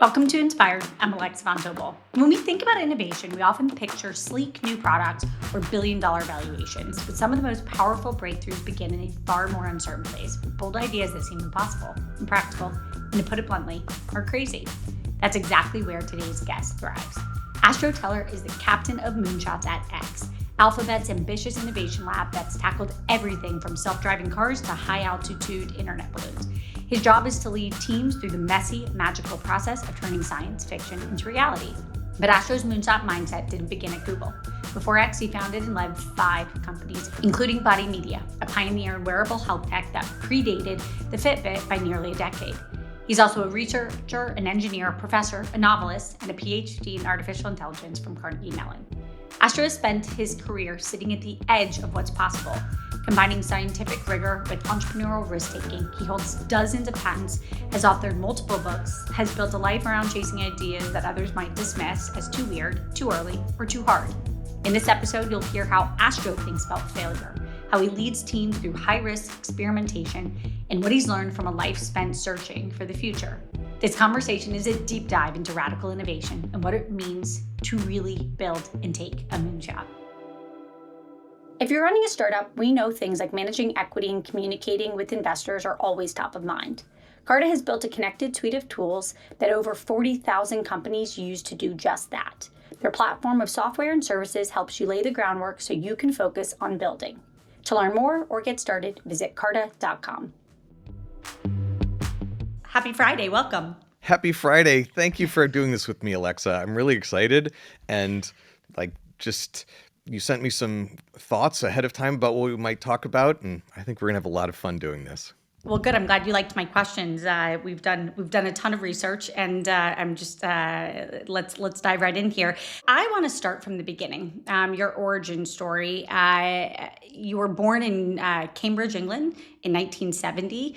Welcome to Inspired. I'm Alexa Von Tobel. When we think about innovation, we often picture sleek new products or billion-dollar valuations, but some of the most powerful breakthroughs begin in a far more uncertain place, with bold ideas that seem impossible, impractical, and to put it bluntly, are crazy. That's exactly where today's guest thrives. Astro Teller is the captain of Moonshots at X, Alphabet's ambitious innovation lab that's tackled everything from self-driving cars to high-altitude internet balloons. His job is to lead teams through the messy, magical process of turning science fiction into reality. But Astro's moonshot mindset didn't begin at Google. Before X, he founded and led 5 companies, including Body Media, a pioneer in wearable health tech that predated the Fitbit by nearly a decade. He's also a researcher, an engineer, a professor, a novelist, and a PhD in artificial intelligence from Carnegie Mellon. Astro has spent his career sitting at the edge of what's possible, combining scientific rigor with entrepreneurial risk-taking. He holds dozens of patents, has authored multiple books, has built a life around chasing ideas that others might dismiss as too weird, too early, or too hard. In this episode, you'll hear how Astro thinks about failure, how he leads teams through high-risk experimentation, and what he's learned from a life spent searching for the future. This conversation is a deep dive into radical innovation and what it means to really build and take a moonshot. If you're running a startup, we know things like managing equity and communicating with investors are always top of mind. Carta has built a connected suite of tools that over 40,000 companies use to do just that. Their platform of software and services helps you lay the groundwork so you can focus on building. To learn more or get started, visit carta.com. Happy Friday, welcome. Happy Friday. Thank you for doing this with me, Alexa. I'm really excited. And you sent me some thoughts ahead of time about what we might talk about. And I think we're going to have a lot of fun doing this. Well, good. I'm glad you liked my questions. We've done a ton of research, and I'm just let's dive right in here. I want to start from the beginning. Your origin story. You were born in Cambridge, England, in 1970.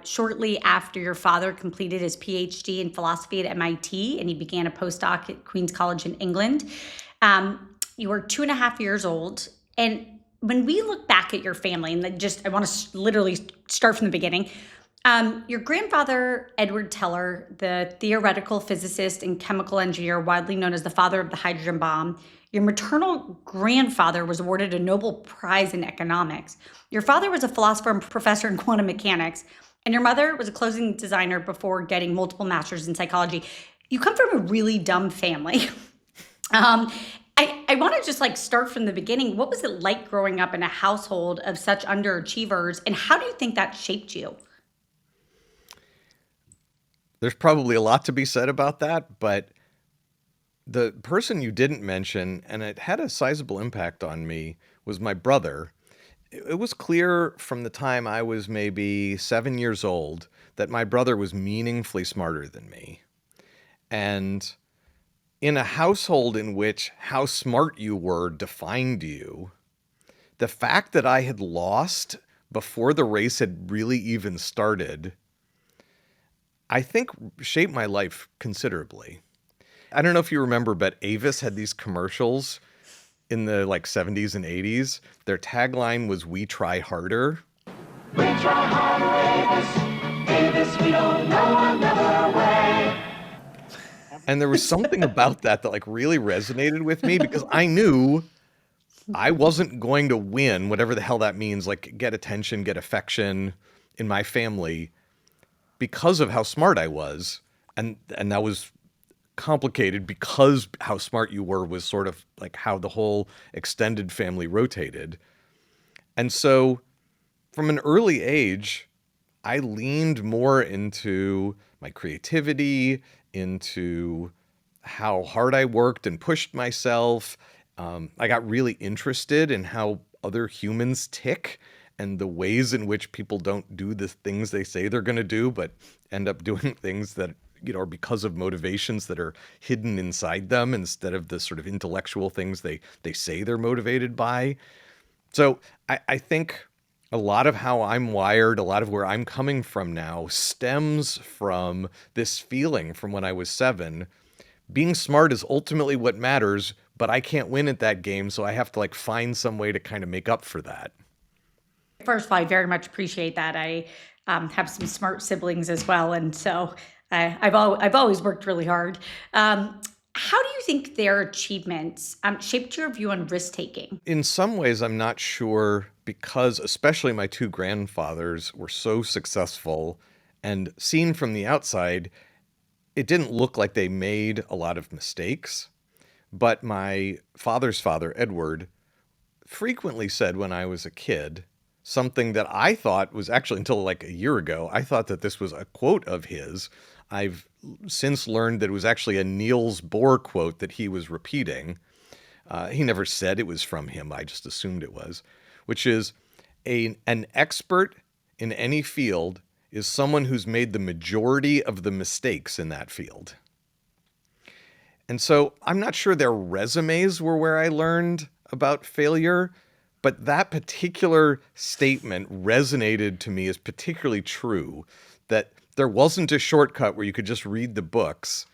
Shortly after your father completed his PhD in philosophy at MIT, and he began a postdoc at Queen's College in England. You were 2.5 years old, and when we look back at your family, and I want to literally start from the beginning. Your grandfather, Edward Teller, the theoretical physicist and chemical engineer, widely known as the father of the hydrogen bomb. Your maternal grandfather was awarded a Nobel Prize in economics. Your father was a philosopher and professor in quantum mechanics. And your mother was a clothing designer before getting multiple masters in psychology. You come from a really dumb family. I want to just start from the beginning. What was it like growing up in a household of such underachievers, and how do you think that shaped you? There's probably a lot to be said about that, but the person you didn't mention, and it had a sizable impact on me, was my brother. It was clear from the time I was maybe 7 years old that my brother was meaningfully smarter than me. And in a household in which how smart you were defined you, the fact that I had lost before the race had really even started, I think shaped my life considerably. I don't know if you remember, but Avis had these commercials in the 70s and 80s. Their tagline was, "We try harder." We try harder, Avis. Avis, we don't know another way. And there was something about that really resonated with me, because I knew I wasn't going to win, whatever the hell that means, get attention, get affection in my family, because of how smart I was. And that was complicated because how smart you were was sort of how the whole extended family rotated. And so from an early age, I leaned more into my creativity, into how hard I worked and pushed myself. I got really interested in how other humans tick and the ways in which people don't do the things they say they're going to do, but end up doing things that are because of motivations that are hidden inside them instead of the sort of intellectual things they say they're motivated by. So I think a lot of how I'm wired, a lot of where I'm coming from now stems from this feeling from when I was 7. Being smart is ultimately what matters, but I can't win at that game, so I have to find some way to kind of make up for that. First of all, I very much appreciate that. I have some smart siblings as well, and so I've always worked really hard. How do you think their achievements shaped your view on risk taking? In some ways, I'm not sure because, especially my two grandfathers were so successful, and seen from the outside, it didn't look like they made a lot of mistakes. But my father's father, Edward, frequently said when I was a kid something that I thought was actually, until like a year ago, I thought that this was a quote of his. I've since learned that it was actually a Niels Bohr quote that he was repeating. He never said it was from him. I just assumed it was, which is an expert in any field is someone who's made the majority of the mistakes in that field. And so I'm not sure their resumes were where I learned about failure, but that particular statement resonated to me as particularly true, that there wasn't a shortcut where you could just read the books.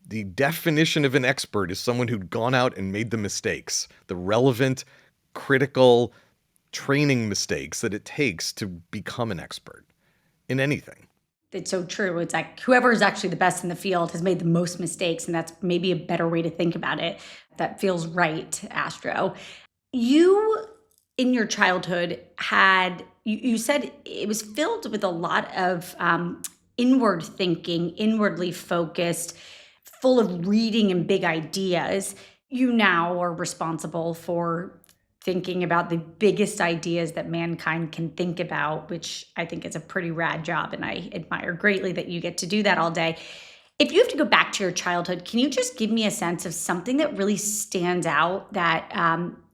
The definition of an expert is someone who'd gone out and made the mistakes, the relevant, critical training mistakes that it takes to become an expert in anything. It's so true. It's like whoever is actually the best in the field has made the most mistakes, and that's maybe a better way to think about it. That feels right, Astro. You, in your childhood, you said it was filled with a lot of inward thinking, inwardly focused, full of reading and big ideas. You now are responsible for thinking about the biggest ideas that mankind can think about, which I think is a pretty rad job. And I admire greatly that you get to do that all day. If you have to go back to your childhood, can you just give me a sense of something that really stands out that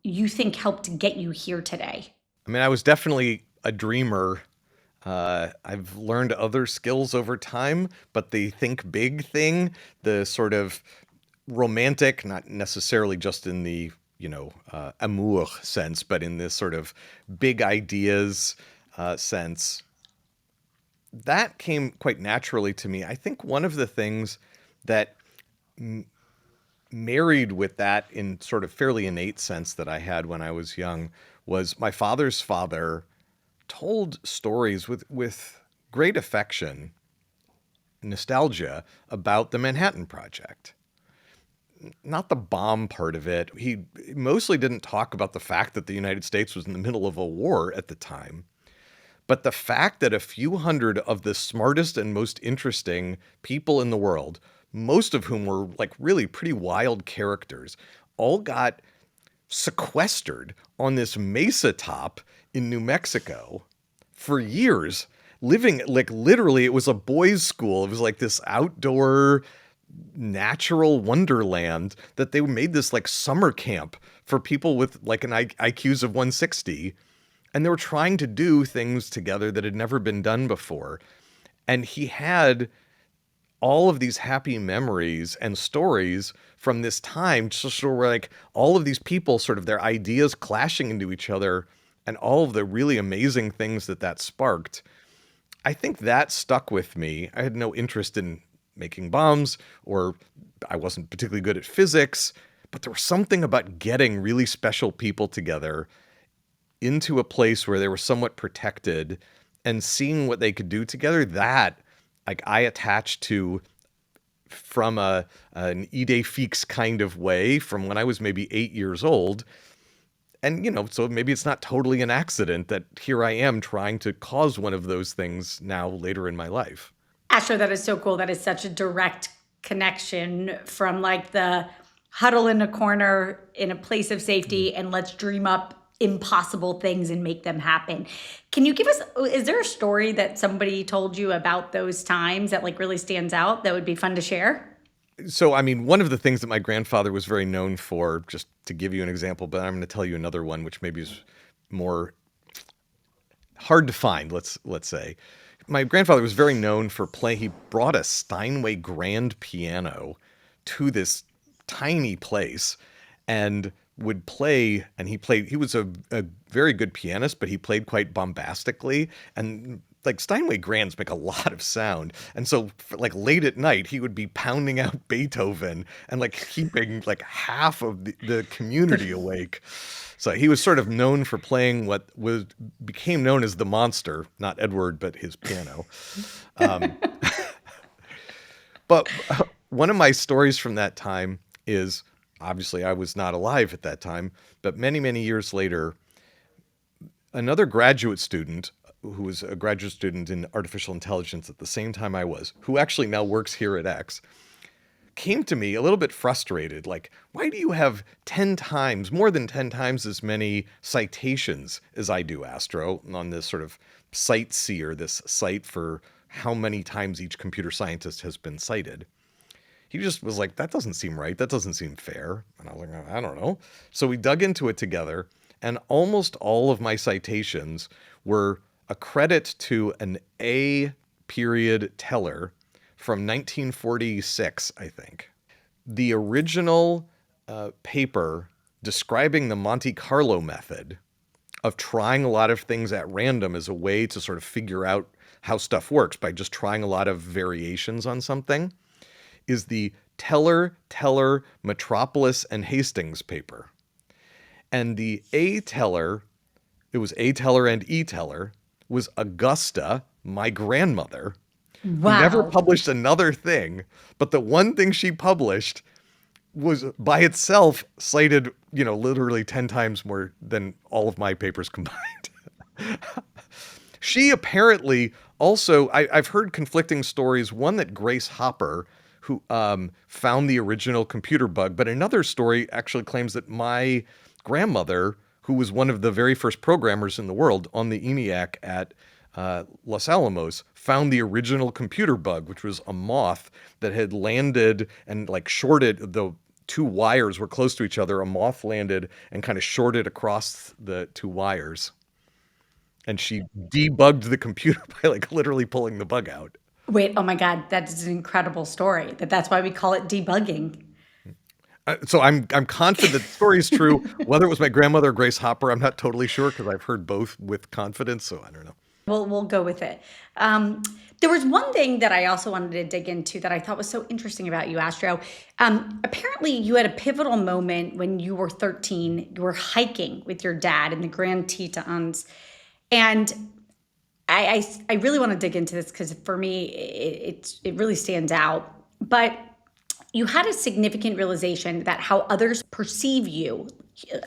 you think helped get you here today? I mean, I was definitely a dreamer. I've learned other skills over time, but the think big thing, the sort of romantic, not necessarily just in the, amour sense, but in this sort of big ideas sense, that came quite naturally to me. I think one of the things that married with that in sort of fairly innate sense that I had when I was young was my father's father told stories with great affection, nostalgia about the Manhattan Project. Not the bomb part of it. He mostly didn't talk about the fact that the United States was in the middle of a war at the time, but the fact that a few hundred of the smartest and most interesting people in the world, most of whom were like really pretty wild characters, all got sequestered on this mesa top in New Mexico for years, living like literally it was a boys' school. It was like this outdoor natural wonderland that they made this like summer camp for people with like an IQs of 160. And they were trying to do things together that had never been done before. And he had all of these happy memories and stories from this time, just sort of like all of these people, sort of their ideas clashing into each other and all of the really amazing things that sparked. I think that stuck with me. I had no interest in making bombs, or I wasn't particularly good at physics, but there was something about getting really special people together into a place where they were somewhat protected and seeing what they could do together, that like I attached to from an idée fixe kind of way from when I was maybe 8 years old. And, so maybe it's not totally an accident that here I am trying to cause one of those things now later in my life. Astro, that is so cool. That is such a direct connection from like the huddle in a corner in a place of safety and let's dream up impossible things and make them happen. Can you give us, is there a story that somebody told you about those times that like really stands out that would be fun to share? So, I mean, one of the things that my grandfather was very known for, just to give you an example, but I'm going to tell you another one, which maybe is more hard to find, let's say. My grandfather was very known for playing. He brought a Steinway grand piano to this tiny place and would play, and he was a very good pianist, but he played quite bombastically, and like Steinway grands make a lot of sound. And so like late at night, he would be pounding out Beethoven and like keeping like half of the community awake. So he was sort of known for playing what became known as the monster, not Edward, but his piano. But one of my stories from that time is, obviously I was not alive at that time, but many, many years later, another graduate student who was a graduate student in artificial intelligence at the same time I was, who actually now works here at X, came to me a little bit frustrated. Like, why do you have 10 times, more than 10 times as many citations as I do, Astro, on this sort of Sightseer, this site for how many times each computer scientist has been cited? He just was like, that doesn't seem right. That doesn't seem fair. And I was like, I don't know. So we dug into it together, and almost all of my citations were a credit to an A period teller from 1946, I think. The original paper describing the Monte Carlo method of trying a lot of things at random as a way to sort of figure out how stuff works by just trying a lot of variations on something is the Teller, Metropolis, and Hastings paper. And the A teller, it was A teller and E teller, was Augusta, my grandmother, who never Wow. published another thing, but the one thing she published was by itself cited, literally 10 times more than all of my papers combined. She apparently also, I've heard conflicting stories. One that Grace Hopper, who found the original computer bug, but another story actually claims that my grandmother, who was one of the very first programmers in the world on the ENIAC at Los Alamos, found the original computer bug, which was a moth that had landed and like shorted. The two wires were close to each other. A moth landed and kind of shorted across the two wires. And she debugged the computer by like literally pulling the bug out. Wait, oh my God, that is an incredible story. That's why we call it debugging. So I'm confident that the story is true. Whether it was my grandmother or Grace Hopper, I'm not totally sure because I've heard both with confidence. So I don't know. We'll go with it. There was one thing that I also wanted to dig into that I thought was so interesting about you, Astro. Apparently, you had a pivotal moment when you were 13. You were hiking with your dad in the Grand Tetons. And I really want to dig into this because for me, it really stands out. But you had a significant realization that how others perceive you,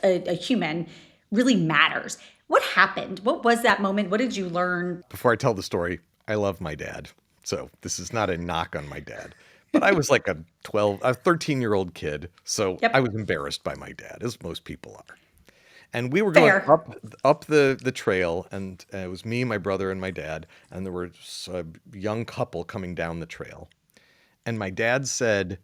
a human, really matters. What happened? What was that moment? What did you learn? Before I tell the story, I love my dad. So this is not a knock on my dad. But I was like a 13-year-old kid. So Yep. I was embarrassed by my dad, as most people are. And we were going Fair. up the trail, and it was me, my brother, and my dad. And there was a young couple coming down the trail. And my dad said,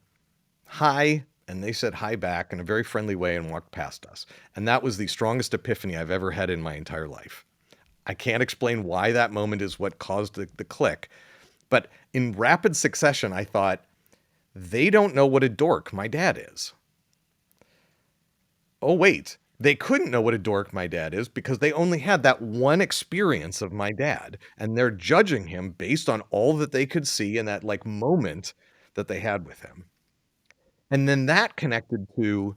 hi, and they said hi back in a very friendly way and walked past us. And that was the strongest epiphany I've ever had in my entire life. I can't explain why that moment is what caused the click. But in rapid succession, I thought, they don't know what a dork my dad is. Oh, wait. They couldn't know what a dork my dad is because they only had that one experience of my dad. And they're judging him based on all that they could see in that like moment that they had with him. And then that connected to,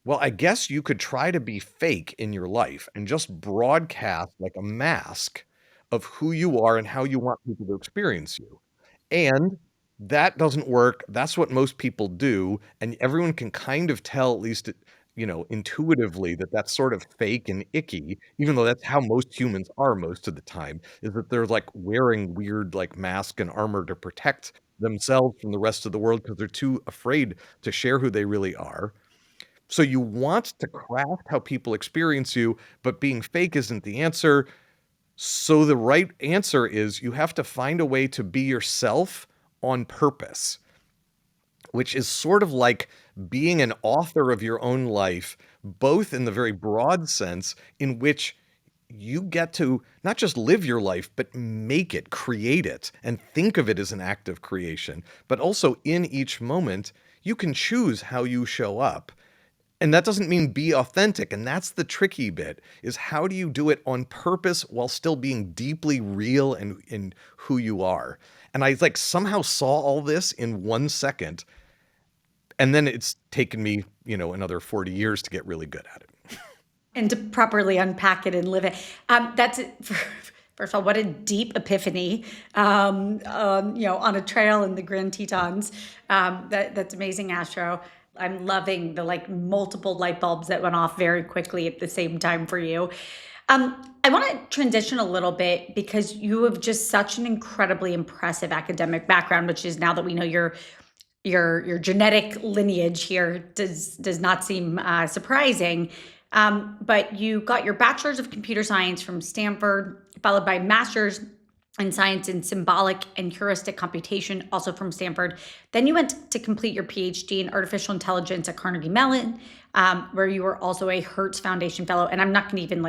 well, I guess you could try to be fake in your life and just broadcast like a mask of who you are and how you want people to experience you. And that doesn't work. That's what most people do. And everyone can kind of tell, at least, intuitively, that that's sort of fake and icky, even though that's how most humans are most of the time, is that they're like wearing weird like mask and armor to protect themselves from the rest of the world because they're too afraid to share who they really are. So you want to craft how people experience you, but being fake isn't the answer. So the right answer is you have to find a way to be yourself on purpose, which is sort of like being an author of your own life, both in the very broad sense in which you get to not just live your life, but make it, create it, and think of it as an act of creation. But also in each moment, you can choose how you show up. And that doesn't mean be authentic. And that's the tricky bit, is how do you do it on purpose while still being deeply real and in who you are? And I like somehow saw all this in 1 second. And then it's taken me, another 40 years to get really good at it. And to properly unpack it and live it. That's it First of all, what a deep epiphany, on a trail in the Grand Tetons. That's amazing, Astro. I'm loving the multiple light bulbs that went off very quickly at the same time for you. I want to transition a little bit because you have just such an incredibly impressive academic background, which is, now that we know your genetic lineage here, does not seem surprising. But you got your bachelor's of computer science from Stanford, followed by master's in science in symbolic and heuristic computation, also from Stanford. Then you went to complete your PhD in artificial intelligence at Carnegie Mellon, where you were also a Hertz Foundation fellow. And I'm not going to even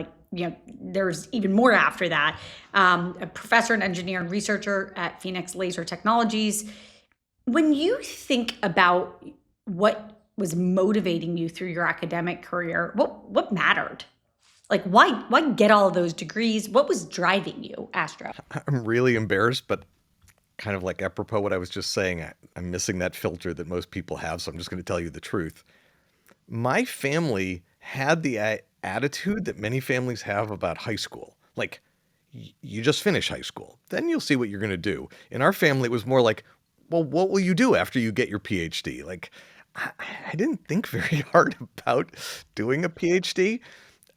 there's even more after that. A professor and engineer and researcher at Phoenix Laser Technologies. When you think about what was motivating you through your academic career, what mattered? Why get all of those degrees? What was driving you, Astro? I'm really embarrassed, but kind of like apropos what I was just saying, I'm missing that filter that most people have, so I'm just going to tell you the truth. My family had the attitude that many families have about high school. Like, you just finish high school, then you'll see what you're going to do. In our family, it was more like, well, what will you do after you get your PhD? Like, I didn't think very hard about doing a PhD.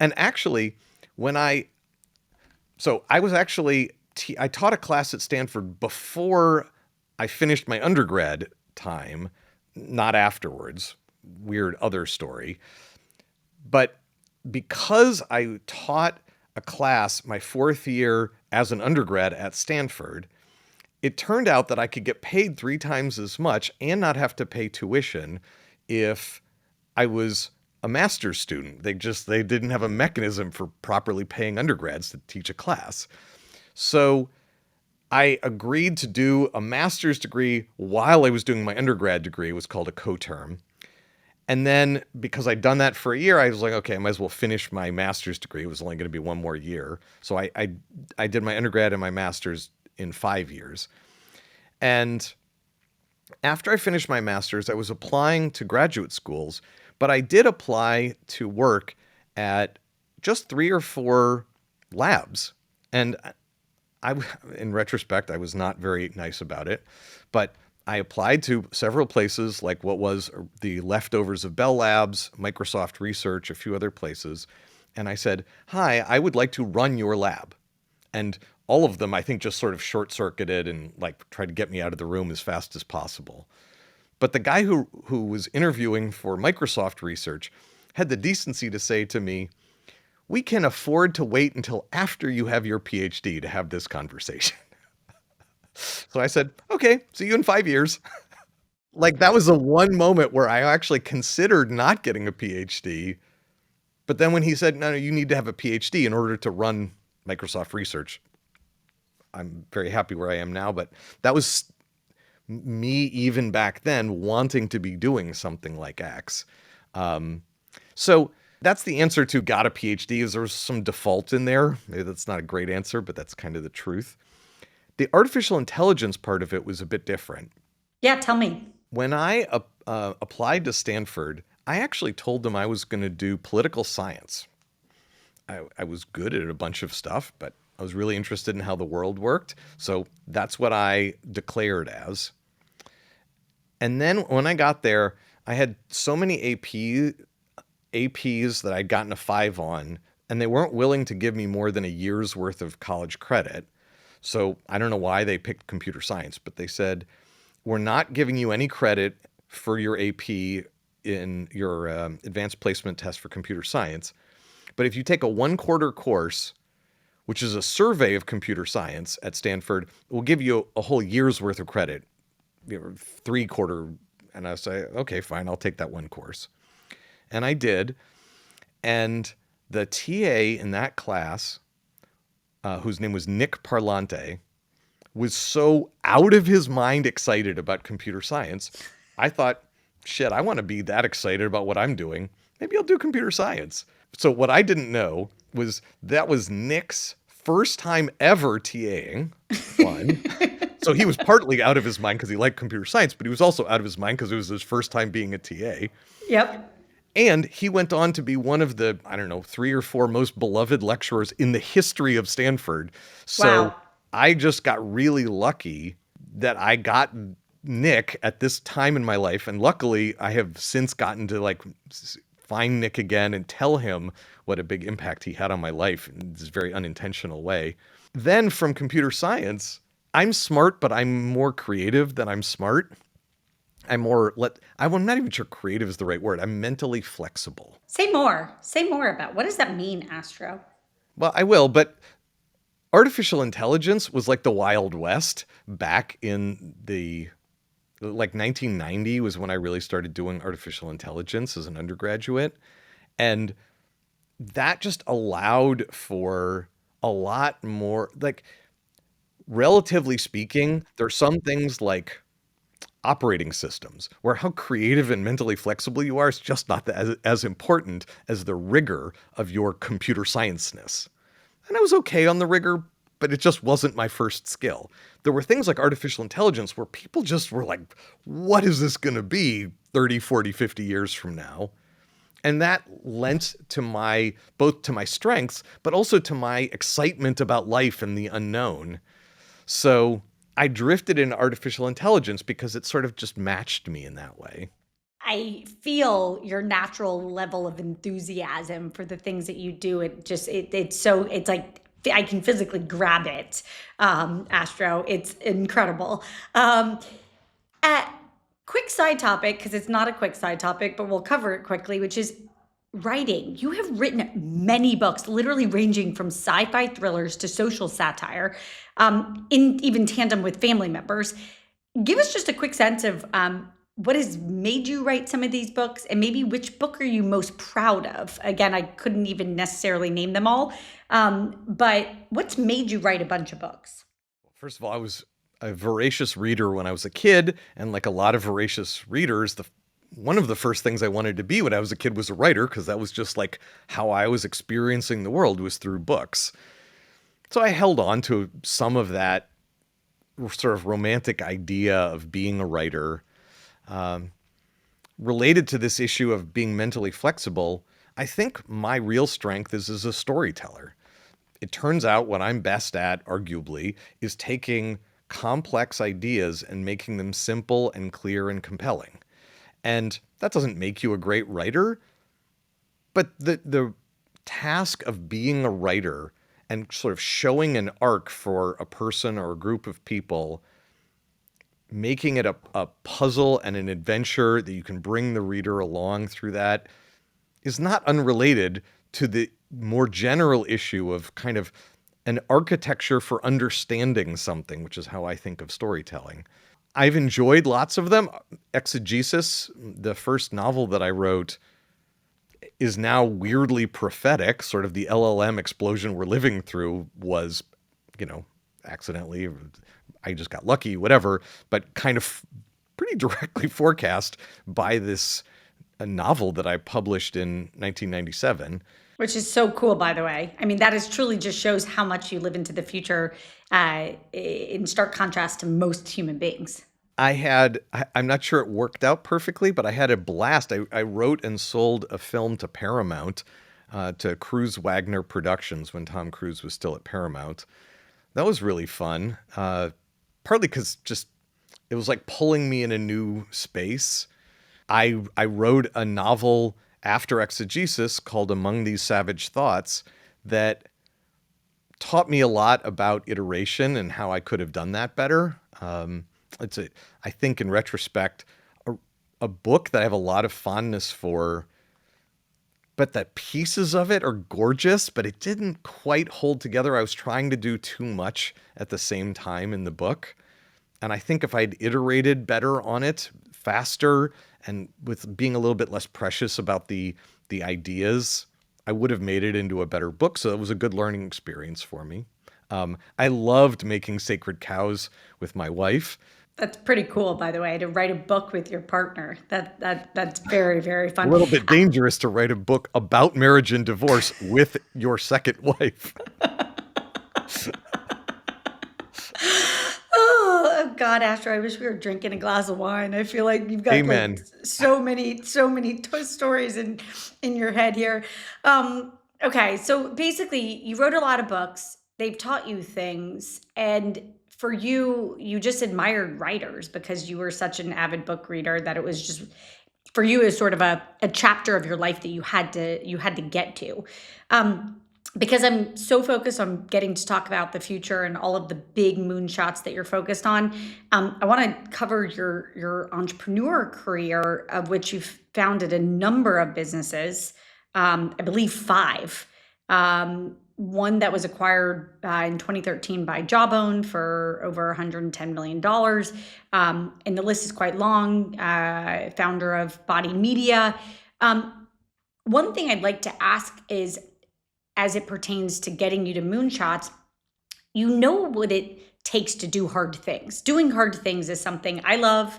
And actually, I taught a class at Stanford before I finished my undergrad time, not afterwards. Weird other story. But because I taught a class my fourth year as an undergrad at Stanford, it turned out that I could get paid 3 times as much and not have to pay tuition if I was a master's student. They didn't have a mechanism for properly paying undergrads to teach a class. So I agreed to do a master's degree while I was doing my undergrad degree. It was called a coterm. And then because I'd done that for a year, I was like, okay, I might as well finish my master's degree. It was only going to be one more year. So I did my undergrad and my master's in 5 years. And after I finished my master's, I was applying to graduate schools, but I did apply to work at just 3 or 4 labs. And in retrospect, I was not very nice about it, but I applied to several places, like what was the leftovers of Bell Labs, Microsoft Research, a few other places. And I said, hi, I would like to run your lab. And all of them, I think, just sort of short-circuited and tried to get me out of the room as fast as possible. But the guy who was interviewing for Microsoft Research had the decency to say to me, we can afford to wait until after you have your PhD to have this conversation. So I said, okay, see you in 5 years. That was the one moment where I actually considered not getting a PhD. But then when he said, no, you need to have a PhD in order to run Microsoft Research, I'm very happy where I am now. But that was me even back then wanting to be doing something like X. So that's the answer to got a PhD. Is there's some default in there. Maybe that's not a great answer, but that's kind of the truth. The artificial intelligence part of it was a bit different. Yeah, tell me. When I applied to Stanford, I actually told them I was going to do political science. I was good at a bunch of stuff, but I was really interested in how the world worked. So that's what I declared as. And then when I got there, I had so many APs that I'd gotten a 5 on, and they weren't willing to give me more than a year's worth of college credit. So I don't know why they picked computer science, but they said, we're not giving you any credit for your AP in your advanced placement test for computer science. But if you take a 1-quarter course, which is a survey of computer science at Stanford, we'll give you a whole year's worth of credit, 3-quarter. And I say, okay, fine, I'll take that 1 course. And I did. And the TA in that class, whose name was Nick Parlante, was so out of his mind excited about computer science. I thought, shit, I want to be that excited about what I'm doing. Maybe I'll do computer science. So what I didn't know was that was Nick's first time ever TAing. One. So he was partly out of his mind because he liked computer science, but he was also out of his mind because it was his first time being a TA. Yep. And he went on to be one of the, I don't know, 3 or 4 most beloved lecturers in the history of Stanford. So Wow. I just got really lucky that I got Nick at this time in my life. And luckily, I have since gotten to like find Nick again and tell him what a big impact he had on my life in this very unintentional way. Then from computer science, I'm smart, but I'm more creative than I'm smart. I'm not even sure creative is the right word. I'm mentally flexible. Say more. Say more about what does that mean, Astro? Well, I will, but artificial intelligence was like the Wild West back in the like 1990 was when I really started doing artificial intelligence as an undergraduate. And that just allowed for a lot more, like, relatively speaking, there's some things like operating systems where how creative and mentally flexible you are is just not as important as the rigor of your computer science-ness. And I was okay on the rigor, but it just wasn't my first skill. There were things like artificial intelligence where people just were like, what is this going to be 30, 40, 50 years from now? And that lent to both to my strengths, but also to my excitement about life and the unknown. So I drifted into artificial intelligence because it sort of just matched me in that way. I feel your natural level of enthusiasm for the things that you do. It's like I can physically grab it, Astro. It's incredible. At quick side topic, because it's not a quick side topic, but we'll cover it quickly, which is writing. You have written many books, literally ranging from sci-fi thrillers to social satire, in even tandem with family members. Give us just a quick sense of what has made you write some of these books, and maybe which book are you most proud of? Again, I couldn't even necessarily name them all, but what's made you write a bunch of books? First of all, I was a voracious reader when I was a kid, and like a lot of voracious readers, one of the first things I wanted to be when I was a kid was a writer, because that was just like how I was experiencing the world was through books. So I held on to some of that sort of romantic idea of being a writer. Related to this issue of being mentally flexible, I think my real strength is as a storyteller. It turns out what I'm best at, arguably, is taking complex ideas and making them simple and clear and compelling. And that doesn't make you a great writer, but the task of being a writer and sort of showing an arc for a person or a group of people, making it a puzzle and an adventure that you can bring the reader along through that, is not unrelated to the more general issue of kind of an architecture for understanding something, which is how I think of storytelling. I've enjoyed lots of them. Exegesis, the first novel that I wrote, is now weirdly prophetic. Sort of the LLM explosion we're living through was, accidentally, I just got lucky, whatever, but kind of pretty directly forecast by this novel that I published in 1997. Which is so cool, by the way. I mean, that is truly just shows how much you live into the future, in stark contrast to most human beings. I'm not sure it worked out perfectly, but I had a blast. I wrote and sold a film to Paramount, to Cruise Wagner Productions when Tom Cruise was still at Paramount. That was really fun, partly because just it was like pulling me in a new space. I wrote a novel after Exegesis called Among These Savage Thoughts that taught me a lot about iteration and how I could have done that better. I think in retrospect, a book that I have a lot of fondness for, but the pieces of it are gorgeous, but it didn't quite hold together. I was trying to do too much at the same time in the book. And I think if I'd iterated better on it, faster, and with being a little bit less precious about the ideas, I would have made it into a better book. So it was a good learning experience for me. I loved making Sacred Cows with my wife. That's pretty cool, by the way, to write a book with your partner. That's very, very A fun. little bit dangerous to write a book about marriage and divorce with your second wife. Oh, God, Astro, I wish we were drinking a glass of wine. I feel like you've got like Amen. so many stories in your head here. Okay, so basically, you wrote a lot of books. They've taught you things, and for you, you just admired writers because you were such an avid book reader that it was just for you is sort of a chapter of your life that you had to get to. Um, because I'm so focused on getting to talk about the future and all of the big moonshots that you're focused on, I want to cover your entrepreneur career, of which you've founded a number of businesses. I believe five. One that was acquired in 2013 by Jawbone for over $110 million. And the list is quite long. Founder of Body Media. One thing I'd like to ask is, as it pertains to getting you to Moonshots, you know what it takes to do hard things. Doing hard things is something I love.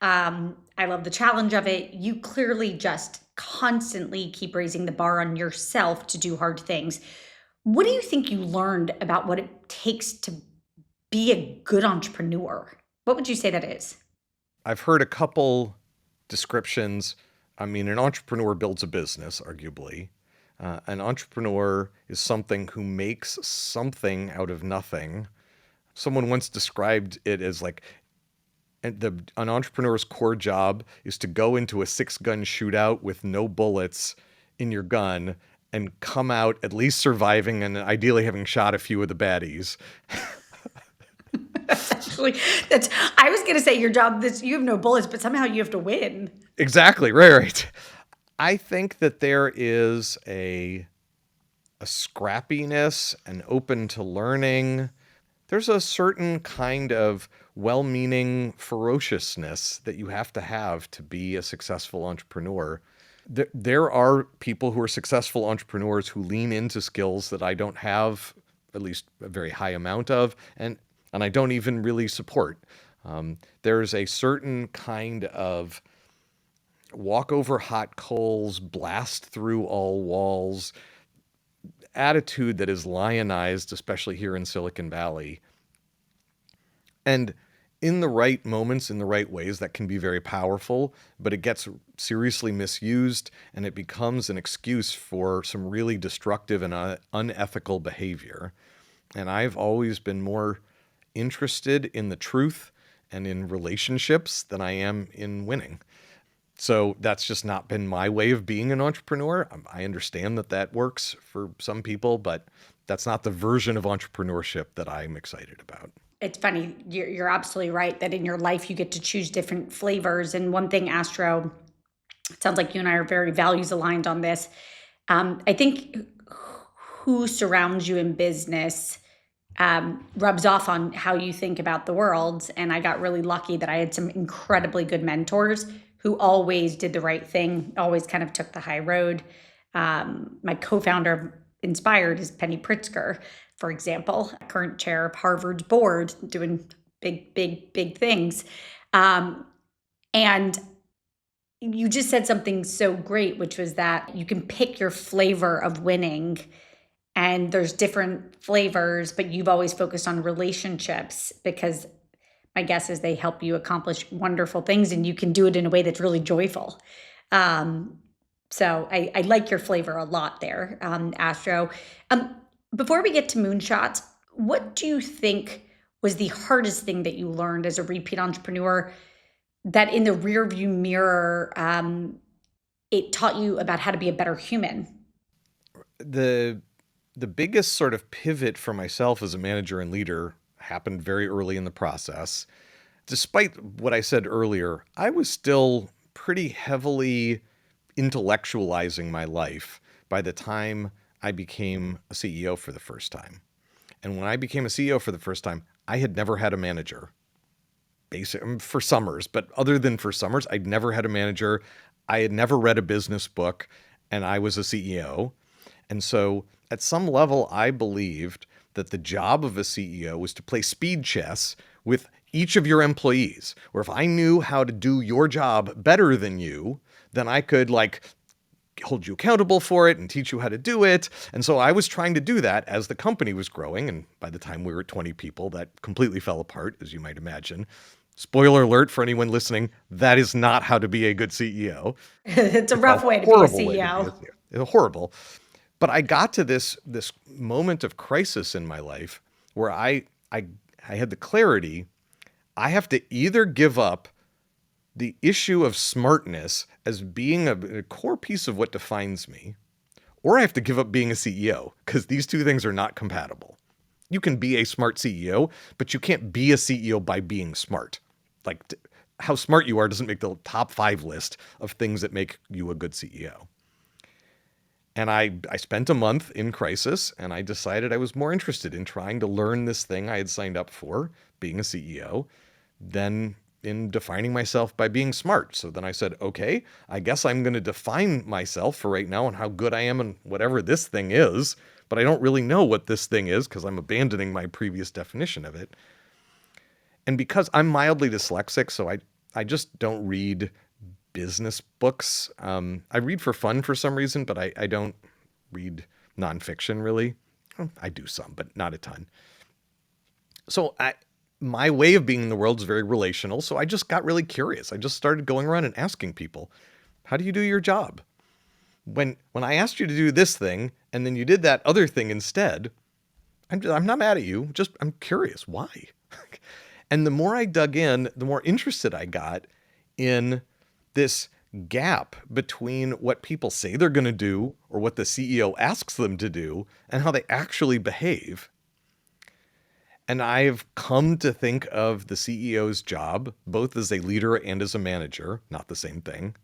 I love the challenge of it. You clearly just constantly keep raising the bar on yourself to do hard things. What do you think you learned about what it takes to be a good entrepreneur? What would you say that is? I've heard a couple descriptions. I mean, an entrepreneur builds a business, arguably. An entrepreneur is something who makes something out of nothing. Someone once described it as like an entrepreneur's core job is to go into a 6-gun shootout with no bullets in your gun and come out at least surviving and ideally having shot a few of the baddies. Actually, I was going to say your job, you have no bullets, but somehow you have to win. Exactly, right. I think that there is a scrappiness and open to learning. There's a certain kind of well-meaning ferociousness that you have to be a successful entrepreneur. There are people who are successful entrepreneurs who lean into skills that I don't have, at least a very high amount of, and I don't even really support. There's a certain kind of walk over hot coals, blast through all walls attitude that is lionized, especially here in Silicon Valley. And in the right moments, in the right ways, that can be very powerful, but it gets seriously misused and it becomes an excuse for some really destructive and unethical behavior. And I've always been more interested in the truth and in relationships than I am in winning. So that's just not been my way of being an entrepreneur. I understand that works for some people, but that's not the version of entrepreneurship that I'm excited about. It's funny. You're absolutely right that in your life you get to choose different flavors. And one thing, Astro, it sounds like you and I are very values aligned on this. I think who surrounds you in business rubs off on how you think about the world. And I got really lucky that I had some incredibly good mentors who always did the right thing, always kind of took the high road. My co-founder of Inspired is Penny Pritzker, for example, current chair of Harvard's board, doing big things. And you just said something so great, which was that you can pick your flavor of winning, and there's different flavors, but you've always focused on relationships because my guess is they help you accomplish wonderful things and you can do it in a way that's really joyful. So I like your flavor a lot there, Astro. Before we get to Moonshots, what do you think was the hardest thing that you learned as a repeat entrepreneur that in the rearview mirror, it taught you about how to be a better human? The biggest sort of pivot for myself as a manager and leader happened very early in the process. Despite what I said earlier, I was still pretty heavily intellectualizing my life by the time I became a CEO for the first time. And when I became a CEO for the first time, I had never had a manager. For summers, but other than for summers, I'd never had a manager. I had never read a business book, and I was a CEO. And so at some level, I believed that the job of a CEO was to play speed chess with each of your employees, or if I knew how to do your job better than you, then I could hold you accountable for it and teach you how to do it. And so I was trying to do that as the company was growing. And by the time we were 20 people, that completely fell apart, as you might imagine. Spoiler alert for anyone listening, that is not how to be a good CEO. It's a It's a rough way to be a horrible way to be a CEO. CEO. It's horrible. But I got to this moment of crisis in my life where I had the clarity. I have to either give up the issue of smartness as being a core piece of what defines me, or I have to give up being a CEO, because these two things are not compatible. You can be a smart CEO, but you can't be a CEO by being smart. Like, how smart you are doesn't make the top 5 list of things that make you a good CEO. And I spent a month in crisis, and I decided I was more interested in trying to learn this thing I had signed up for, being a CEO, than in defining myself by being smart. So then I said, okay, I guess I'm going to define myself for right now and how good I am in whatever this thing is, but I don't really know what this thing is because I'm abandoning my previous definition of it. And because I'm mildly dyslexic, so I just don't read business books. I read for fun for some reason, but I don't read nonfiction really. I do some, but not a ton. So my way of being in the world is very relational. So I just got really curious. I just started going around and asking people, how do you do your job? When I asked you to do this thing and then you did that other thing instead, I'm not mad at you. Just I'm curious why. And the more I dug in, the more interested I got in this gap between what people say they're going to do or what the CEO asks them to do and how they actually behave. And I've come to think of the CEO's job, both as a leader and as a manager, not the same thing,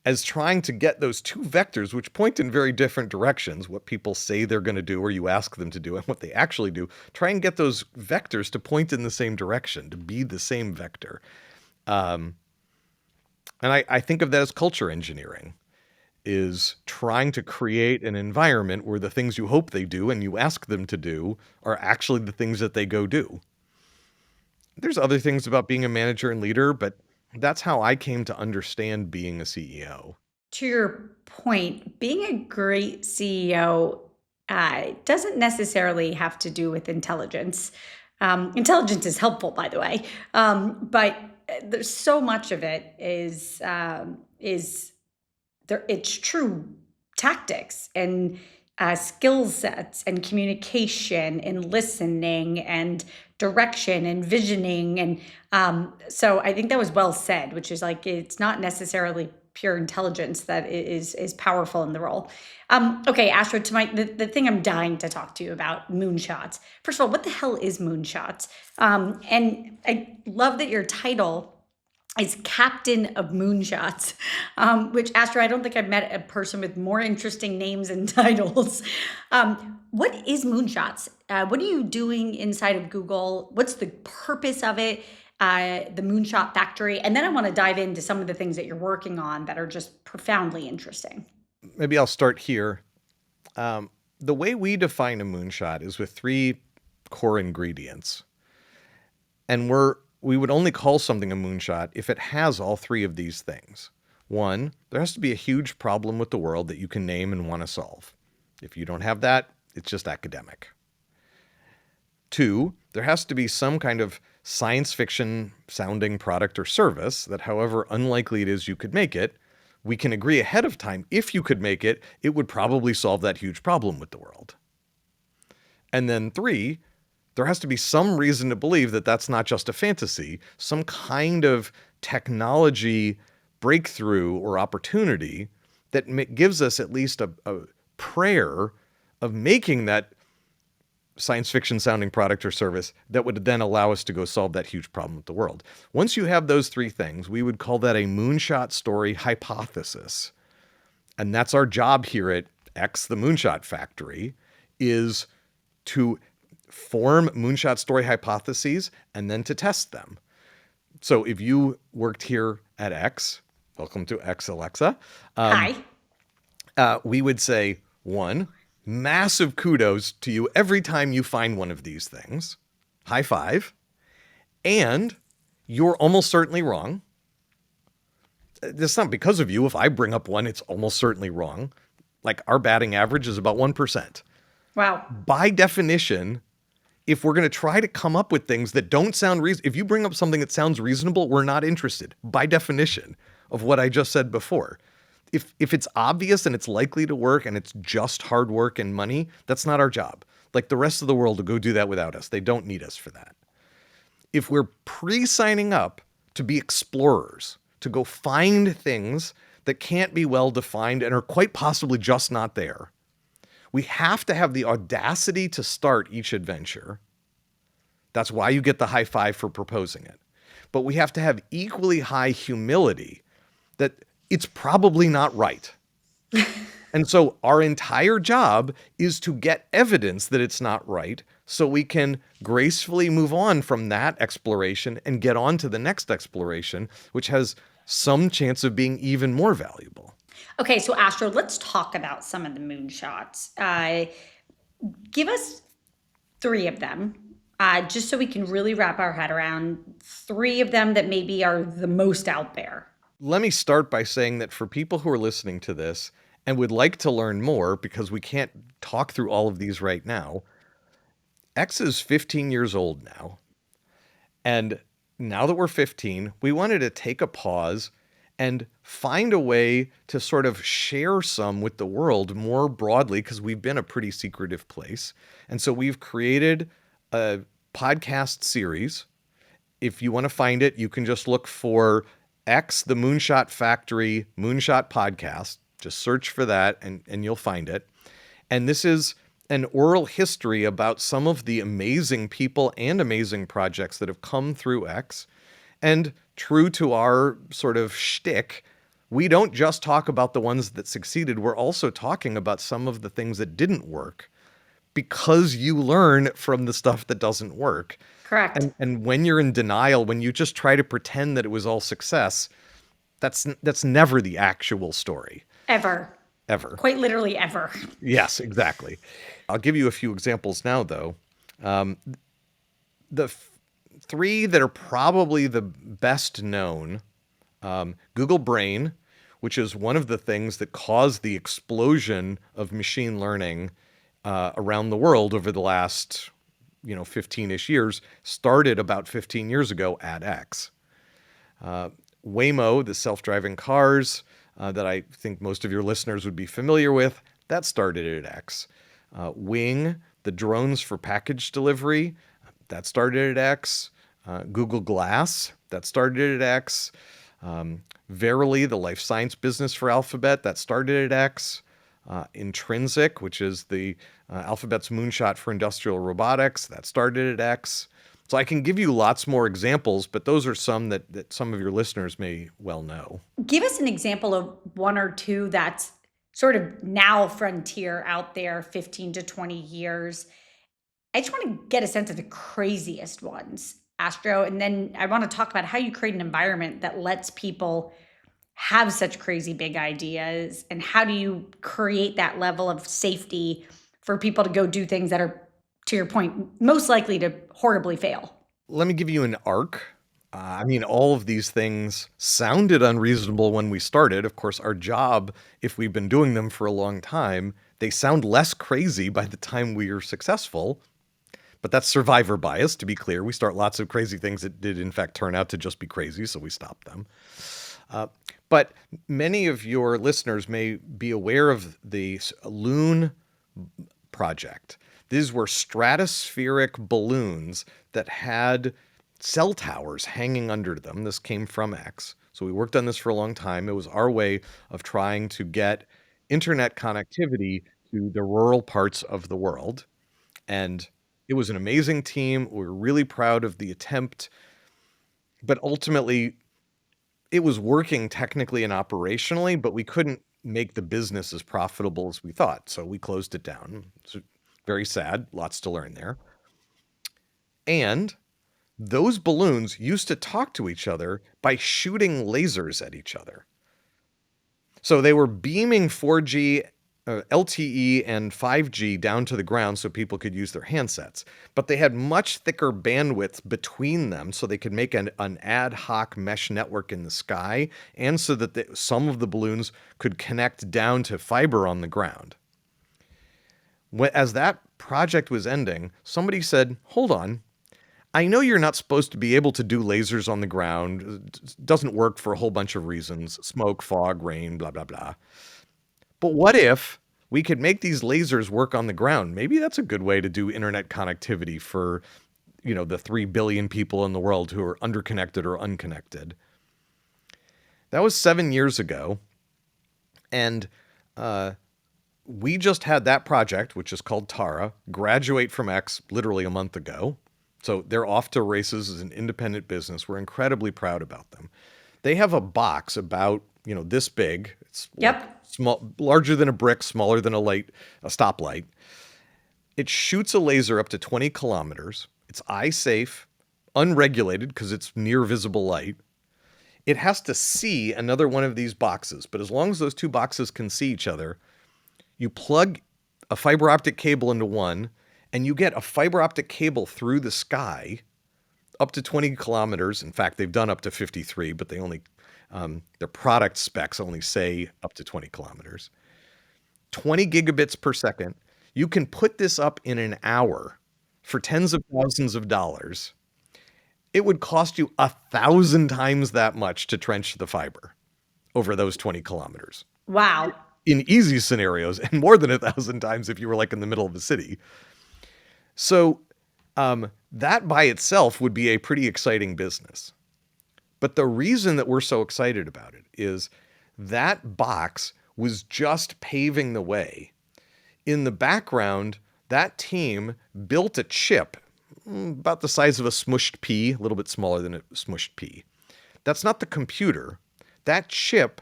as trying to get those two vectors, which point in very different directions, what people say they're going to do or you ask them to do and what they actually do, try and get those vectors to point in the same direction, to be the same vector. And I think of that as culture engineering, is trying to create an environment where the things you hope they do and you ask them to do are actually the things that they go do. There's other things about being a manager and leader, but that's how I came to understand being a CEO. To your point, being a great CEO doesn't necessarily have to do with intelligence. Intelligence is helpful, by the way, but there's so much of it is there. It's true tactics and skill sets and communication and listening and direction and visioning. And so I think that was well said, which is like, it's not necessarily pure intelligence that is powerful in the role. Okay, Astro, the thing I'm dying to talk to you about, moonshots. First of all, what the hell is moonshots? And I love that your title is Captain of Moonshots, which, Astro, I don't think I've met a person with more interesting names and titles. What is Moonshots? What are you doing inside of Google? What's the purpose of it? The Moonshot Factory. And then I want to dive into some of the things that you're working on that are just profoundly interesting. Maybe I'll start here. The way we define a moonshot is with 3 core ingredients. And we would only call something a moonshot if it has all 3 of these things. 1, there has to be a huge problem with the world that you can name and want to solve. If you don't have that, it's just academic. 2, there has to be some kind of science fiction sounding product or service that, however unlikely it is you could make it, we can agree ahead of time if you could make it, it would probably solve that huge problem with the world. And then 3, there has to be some reason to believe that that's not just a fantasy, some kind of technology breakthrough or opportunity that gives us at least a prayer of making that science fiction sounding product or service that would then allow us to go solve that huge problem with the world. Once you have those 3 things, we would call that a moonshot story hypothesis. And that's our job here at X, the Moonshot Factory, is to form moonshot story hypotheses and then to test them. So if you worked here at X, welcome to X, Alexa. Hi. We would say, 1, massive kudos to you every time you find one of these things. High five. And you're almost certainly wrong. It's not because of you. If I bring up one, it's almost certainly wrong. Like our batting average is about 1%. Wow. By definition, if we're going to try to come up with things that don't sound reasonable, if you bring up something that sounds reasonable, we're not interested by definition of what I just said before. If it's obvious and it's likely to work and it's just hard work and money, that's not our job. Like the rest of the world will go do that without us. They don't need us for that. If we're pre-signing up to be explorers, to go find things that can't be well defined and are quite possibly just not there, we have to have the audacity to start each adventure. That's why you get the high five for proposing it. But we have to have equally high humility that it's probably not right. And so our entire job is to get evidence that it's not right so we can gracefully move on from that exploration and get on to the next exploration, which has some chance of being even more valuable. Okay, so Astro, let's talk about some of the moonshots. Give us 3 of them, just so we can really wrap our head around 3 of them that maybe are the most out there. Let me start by saying that for people who are listening to this and would like to learn more, because we can't talk through all of these right now, X is 15 years old now. And now that we're 15, we wanted to take a pause and find a way to sort of share some with the world more broadly, because we've been a pretty secretive place. And so we've created a podcast series. If you want to find it, you can just look for X, the Moonshot Factory, Moonshot Podcast. Just search for that and you'll find it. And this is an oral history about some of the amazing people and amazing projects that have come through X. And true to our sort of shtick, we don't just talk about the ones that succeeded. We're also talking about some of the things that didn't work, because you learn from the stuff that doesn't work. Correct. And when you're in denial, when you just try to pretend that it was all success, that's never the actual story. Ever. Ever. Quite literally ever. Yes, exactly. I'll give you a few examples now, though. The 3 that are probably the best known, Google Brain, which is one of the things that caused the explosion of machine learning around the world over the last 15-ish years, started about 15 years ago at X. Waymo, the self-driving cars that I think most of your listeners would be familiar with, that started at X. Wing, the drones for package delivery, that started at X. Google Glass, that started at X. Verily, the life science business for Alphabet, that started at X. Intrinsic, which is the Alphabet's moonshot for industrial robotics, that started at X. So I can give you lots more examples, but those are some that some of your listeners may well know. Give us an example of 1 or 2 that's sort of now frontier out there, 15 to 20 years. I just want to get a sense of the craziest ones, Astro, and then I want to talk about how you create an environment that lets people have such crazy big ideas, and how do you create that level of safety for people to go do things that are, to your point, most likely to horribly fail. Let me give you an arc. All of these things sounded unreasonable when we started. Of course, our job, if we've been doing them for a long time, they sound less crazy by the time we are successful. But that's survivor bias, to be clear. We start lots of crazy things that did, in fact, turn out to just be crazy, so we stop them. But many of your listeners may be aware of the Loon project. These were stratospheric balloons that had cell towers hanging under them. This came from X. So we worked on this for a long time. It was our way of trying to get internet connectivity to the rural parts of the world. And it was an amazing team. We were really proud of the attempt. But ultimately, it was working technically and operationally, but we couldn't make the business as profitable as we thought. So we closed it down. It's very sad. Lots to learn there. And those balloons used to talk to each other by shooting lasers at each other. So they were beaming 4G LTE and 5G down to the ground so people could use their handsets. But they had much thicker bandwidth between them so they could make an ad hoc mesh network in the sky, and so that some of the balloons could connect down to fiber on the ground. As that project was ending, somebody said, hold on, I know you're not supposed to be able to do lasers on the ground. It doesn't work for a whole bunch of reasons. Smoke, fog, rain, blah, blah, blah. But what if we could make these lasers work on the ground? Maybe that's a good way to do internet connectivity for, the 3 billion people in the world who are underconnected or unconnected. That was 7 years ago. And we just had that project, which is called Tara, graduate from X literally a month ago. So they're off to races as an independent business. We're incredibly proud about them. They have a box about, this big. It's small, larger than a brick, smaller than a stoplight. It shoots a laser up to 20 kilometers. It's eye safe, unregulated because it's near visible light. It has to see another one of these boxes, but as long as those two boxes can see each other, you plug a fiber optic cable into one, and you get a fiber optic cable through the sky up to 20 kilometers. In fact, they've done up to 53, but they only, their product specs only say up to 20 kilometers. 20 gigabits per second. You can put this up in an hour for tens of thousands of dollars. It would cost you 1,000 times that much to trench the fiber over those 20 kilometers. Wow. In easy scenarios, and more than 1,000 times if you were like in the middle of the city. So that by itself would be a pretty exciting business. But the reason that we're so excited about it is that box was just paving the way. In the background, that team built a chip about the size of a smushed pea, a little bit smaller than a smushed pea. That's not the computer. That chip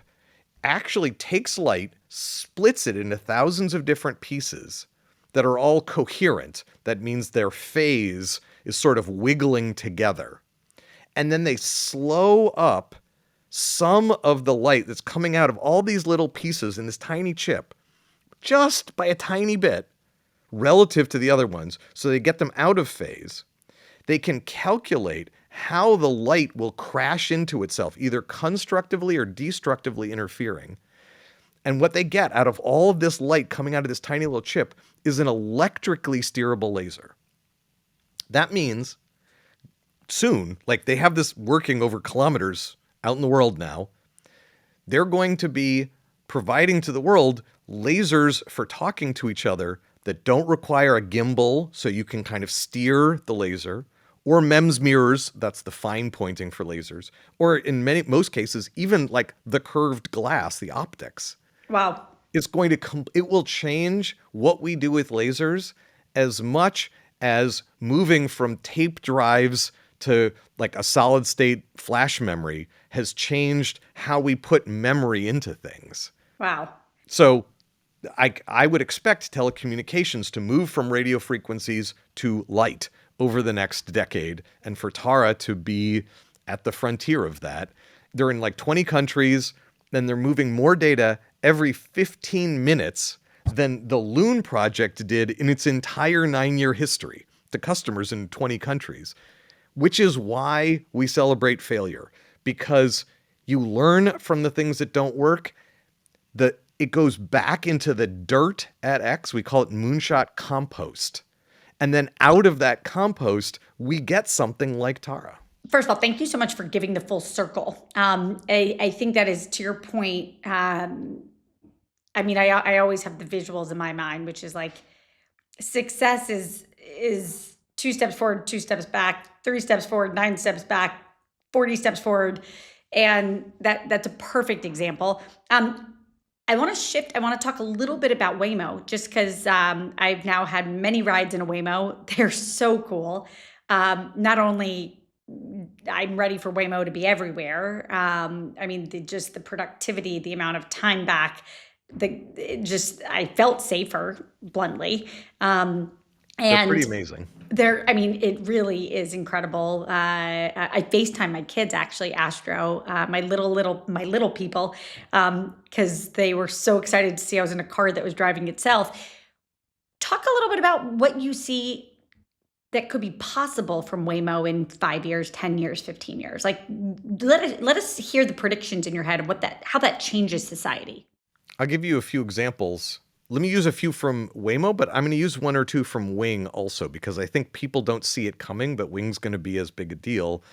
actually takes light, splits it into thousands of different pieces that are all coherent. That means their phase is sort of wiggling together. And then they slow up some of the light that's coming out of all these little pieces in this tiny chip, just by a tiny bit, relative to the other ones, so they get them out of phase. They can calculate how the light will crash into itself, either constructively or destructively interfering. And what they get out of all of this light coming out of this tiny little chip is an electrically steerable laser. That means soon, like they have this working over kilometers out in the world now, they're going to be providing to the world lasers for talking to each other that don't require a gimbal, so you can kind of steer the laser, or MEMS mirrors, that's the fine pointing for lasers, or in most cases, even like the curved glass, the optics. Wow. It will change what we do with lasers as much as moving from tape drives to like a solid state flash memory has changed how we put memory into things. Wow. So I would expect telecommunications to move from radio frequencies to light over the next decade, and for Tara to be at the frontier of that. They're in like 20 countries, and they're moving more data every 15 minutes than the Loon project did in its entire 9-year history to customers in 20 countries, which is why we celebrate failure, because you learn from the things that don't work. It goes back into the dirt at X. We call it Moonshot compost. And then out of that compost, we get something like Tara. First of all, thank you so much for giving the full circle. I think that is, to your point, I always have the visuals in my mind, which is like success is 2 steps forward, 2 steps back, 3 steps forward, 9 steps back, 40 steps forward. And that's a perfect example. I want to shift. I want to talk a little bit about Waymo, just because I've now had many rides in a Waymo. They're so cool. Not only I'm ready for Waymo to be everywhere. The productivity, the amount of time back, I felt safer, bluntly. They're pretty And amazing. I mean, it really is incredible. I FaceTime my kids actually, Astro, my little people, because they were so excited to see I was in a car that was driving itself. Talk a little bit about what you see that could be possible from Waymo in 5 years, 10 years, 15 years. Like, let us hear the predictions in your head of how that changes society. I'll give you a few examples. Let me use a few from Waymo, but I'm going to use one or two from Wing also because I think people don't see it coming, but Wing's going to be as big a deal.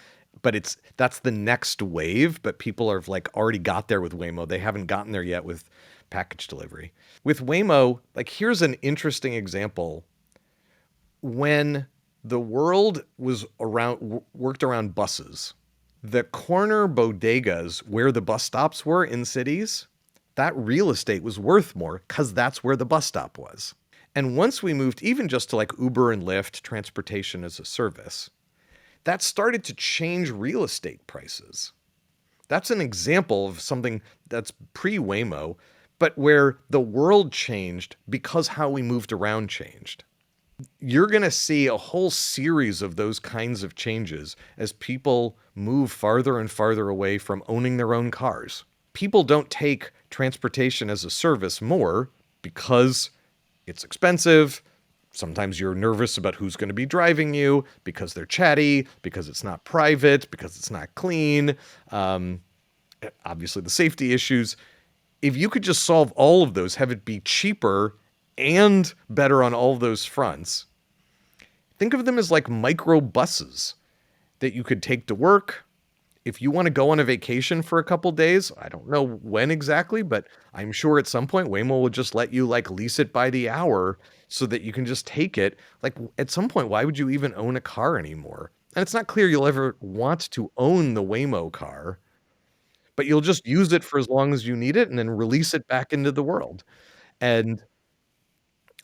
But that's the next wave, but people are like already got there with Waymo. They haven't gotten there yet with package delivery. With Waymo, like here's an interesting example. When the world was worked around buses, the corner bodegas where the bus stops were in cities, that real estate was worth more because that's where the bus stop was. And once we moved even just to like Uber and Lyft, transportation as a service, that started to change real estate prices. That's an example of something that's pre-Waymo, but where the world changed because how we moved around changed. You're going to see a whole series of those kinds of changes as people move farther and farther away from owning their own cars. People don't take transportation as a service more because it's expensive. Sometimes you're nervous about who's going to be driving you because they're chatty, because it's not private, because it's not clean. Obviously, the safety issues. If you could just solve all of those, have it be cheaper and better on all of those fronts, think of them as like micro buses that you could take to work. If you want to go on a vacation for a couple days, I don't know when exactly, but I'm sure at some point Waymo will just let you like lease it by the hour so that you can just take it. Like at some point, why would you even own a car anymore? And it's not clear you'll ever want to own the Waymo car, but you'll just use it for as long as you need it and then release it back into the world. And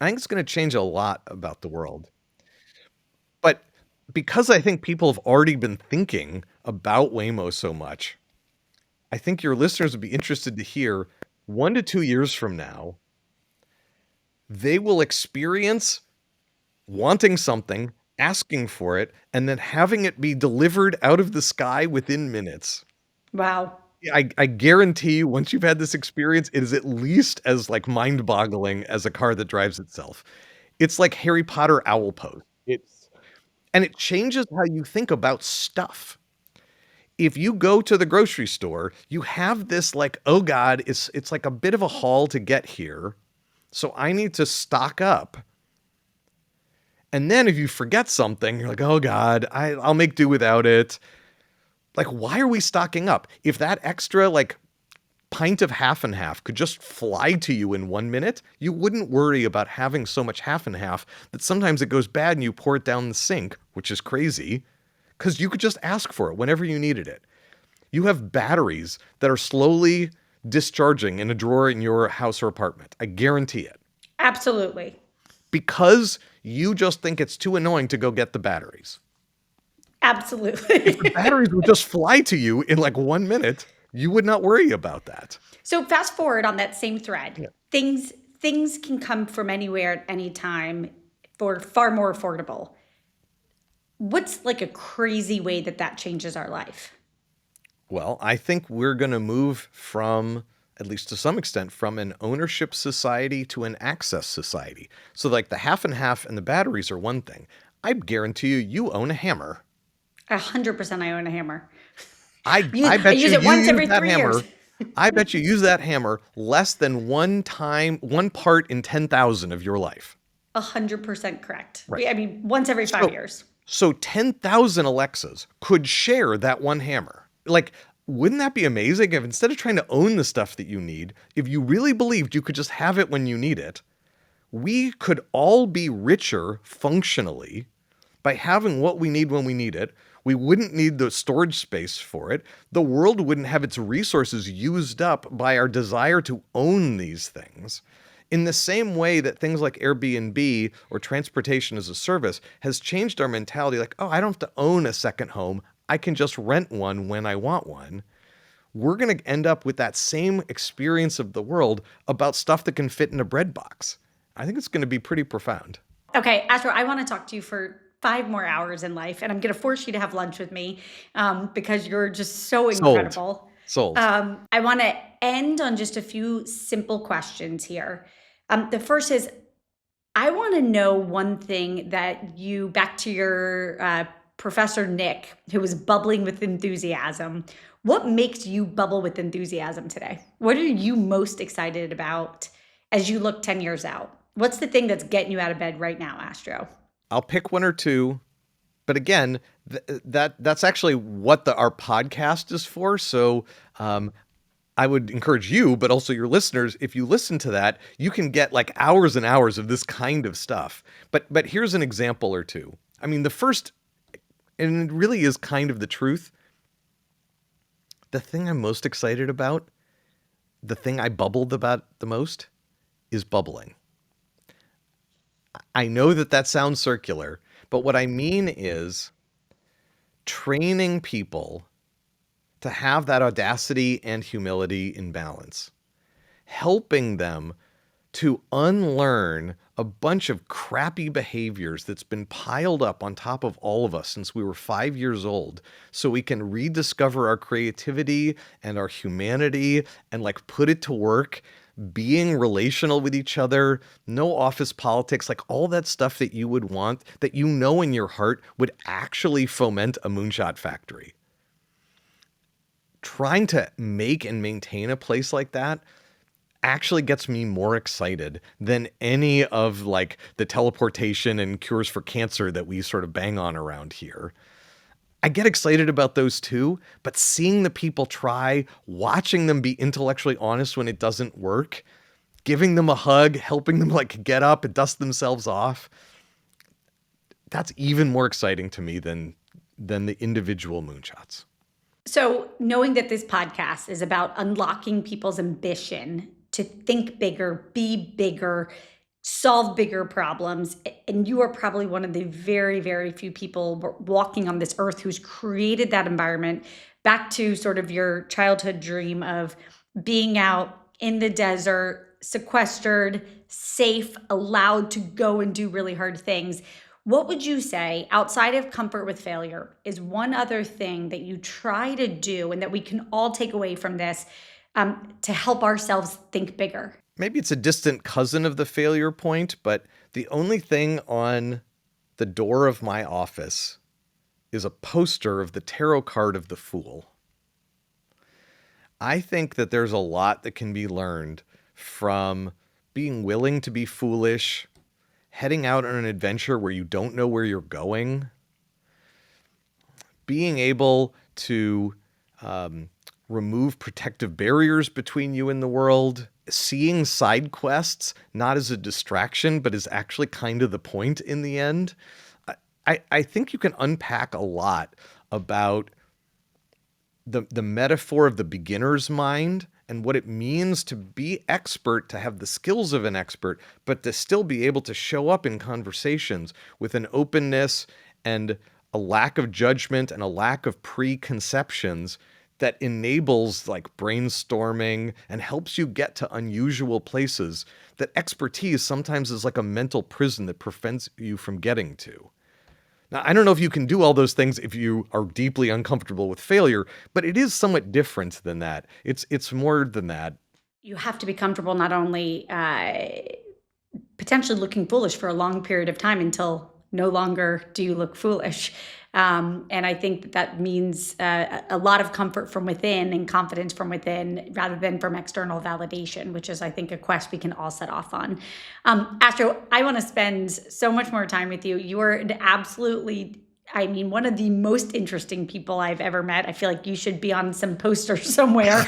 I think it's going to change a lot about the world. But because I think people have already been thinking about Waymo so much, I think your listeners would be interested to hear 1 to 2 years from now, they will experience wanting something, asking for it, and then having it be delivered out of the sky within minutes. Wow. I guarantee you, once you've had this experience, it is at least as like mind-boggling as a car that drives itself. It's like Harry Potter Owl Post. And it changes how you think about stuff. If you go to the grocery store, you have this like, oh God, it's like a bit of a haul to get here. So I need to stock up. And then if you forget something, you're like, oh God, I'll make do without it. Like, why are we stocking up? If that extra like pint of half and half could just fly to you in 1 minute, you wouldn't worry about having so much half and half that sometimes it goes bad and you pour it down the sink, which is crazy, because you could just ask for it whenever you needed it. You have batteries that are slowly discharging in a drawer in your house or apartment. I guarantee it. Absolutely. Because you just think it's too annoying to go get the batteries. Absolutely. If the batteries would just fly to you in like 1 minute, you would not worry about that. So fast forward on that same thread. Yeah. Things can come from anywhere at any time for far more affordable. What's like a crazy way that changes our life? Well, I think we're going to move from, at least to some extent, from an ownership society to an access society. So like the half and half and the batteries are one thing. I guarantee you own a hammer. 100% I own a hammer. I I bet use you it once use every that 3 hammer. years. I bet you use that hammer less than one part in 10,000 of your life. 100% correct. Right. I mean, once every 5 years. So 10,000 Alexas could share that one hammer. Like, wouldn't that be amazing if instead of trying to own the stuff that you need, if you really believed you could just have it when you need it, we could all be richer functionally by having what we need when we need it. We wouldn't need the storage space for it. The world wouldn't have its resources used up by our desire to own these things. In the same way that things like Airbnb or transportation as a service has changed our mentality, like, oh, I don't have to own a second home. I can just rent one when I want one. We're going to end up with that same experience of the world about stuff that can fit in a bread box. I think it's going to be pretty profound. Okay, Astro, I want to talk to you for 5 more hours in life, and I'm going to force you to have lunch with me because you're just so Sold. incredible. Sold. I want to end on just a few simple questions here. The first is I want to know one thing that you, back to your Professor Nick, who was bubbling with enthusiasm. What makes you bubble with enthusiasm today? What are you most excited about as you look 10 years out? What's the thing that's getting you out of bed right now, Astro? I'll pick one or two, but again, that's actually what our podcast is for. So I would encourage you, but also your listeners, if you listen to that, you can get like hours and hours of this kind of stuff. But here's an example or two. I mean, the first, and it really is kind of the truth. The thing I'm most excited about, the thing I bubbled about the most, is bubbling. I know that sounds circular, but what I mean is training people to have that audacity and humility in balance, helping them to unlearn a bunch of crappy behaviors that's been piled up on top of all of us since we were 5 years old, so we can rediscover our creativity and our humanity and like put it to work, being relational with each other, no office politics, like all that stuff that you would want, that you know in your heart would actually foment a Moonshot Factory. Trying to make and maintain a place like that actually gets me more excited than any of like the teleportation and cures for cancer that we sort of bang on around here. I get excited about those too, but seeing the people try, watching them be intellectually honest when it doesn't work, giving them a hug, helping them like get up and dust themselves off, that's even more exciting to me than the individual moonshots. So, knowing that this podcast is about unlocking people's ambition to think bigger, be bigger, solve bigger problems, and you are probably one of the very, very few people walking on this earth who's created that environment, back to sort of your childhood dream of being out in the desert, sequestered, safe, allowed to go and do really hard things. What would you say, outside of comfort with failure, is one other thing that you try to do and that we can all take away from this to help ourselves think bigger? Maybe it's a distant cousin of the failure point, but the only thing on the door of my office is a poster of the tarot card of the Fool. I think that there's a lot that can be learned from being willing to be foolish, heading out on an adventure where you don't know where you're going, being able to remove protective barriers between you and the world, seeing side quests not as a distraction, but as actually kind of the point in the end. I think you can unpack a lot about the metaphor of the beginner's mind and what it means to be expert, to have the skills of an expert, but to still be able to show up in conversations with an openness and a lack of judgment and a lack of preconceptions that enables like brainstorming and helps you get to unusual places that expertise sometimes is like a mental prison that prevents you from getting to. Now, I don't know if you can do all those things if you are deeply uncomfortable with failure, but it is somewhat different than that. It's more than that. You have to be comfortable not only potentially looking foolish for a long period of time until no longer do you look foolish. And I think that means a lot of comfort from within and confidence from within rather than from external validation, which is, I think, a quest we can all set off on. Astro, I want to spend so much more time with you. You are an absolutely, I mean, one of the most interesting people I've ever met. I feel like you should be on some poster somewhere.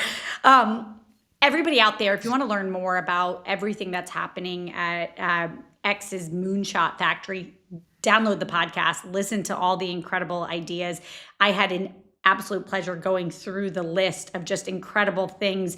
Everybody out there, if you want to learn more about everything that's happening at X's Moonshot Factory, download the podcast, listen to all the incredible ideas. I had an absolute pleasure going through the list of just incredible things: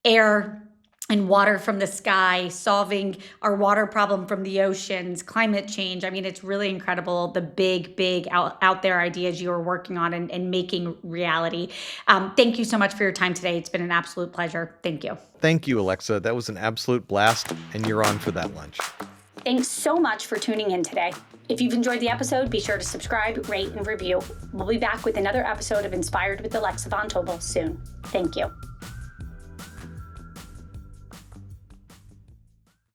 air and water from the sky, solving our water problem from the oceans, climate change. I mean, it's really incredible, the big out there ideas you are working on and making reality. Thank you so much for your time today. It's been an absolute pleasure. Thank you. Thank you, Alexa. That was an absolute blast, and you're on for that lunch. Thanks so much for tuning in today. If you've enjoyed the episode, be sure to subscribe, rate, and review. We'll be back with another episode of Inspired with Alexa Von Tobel soon. Thank you.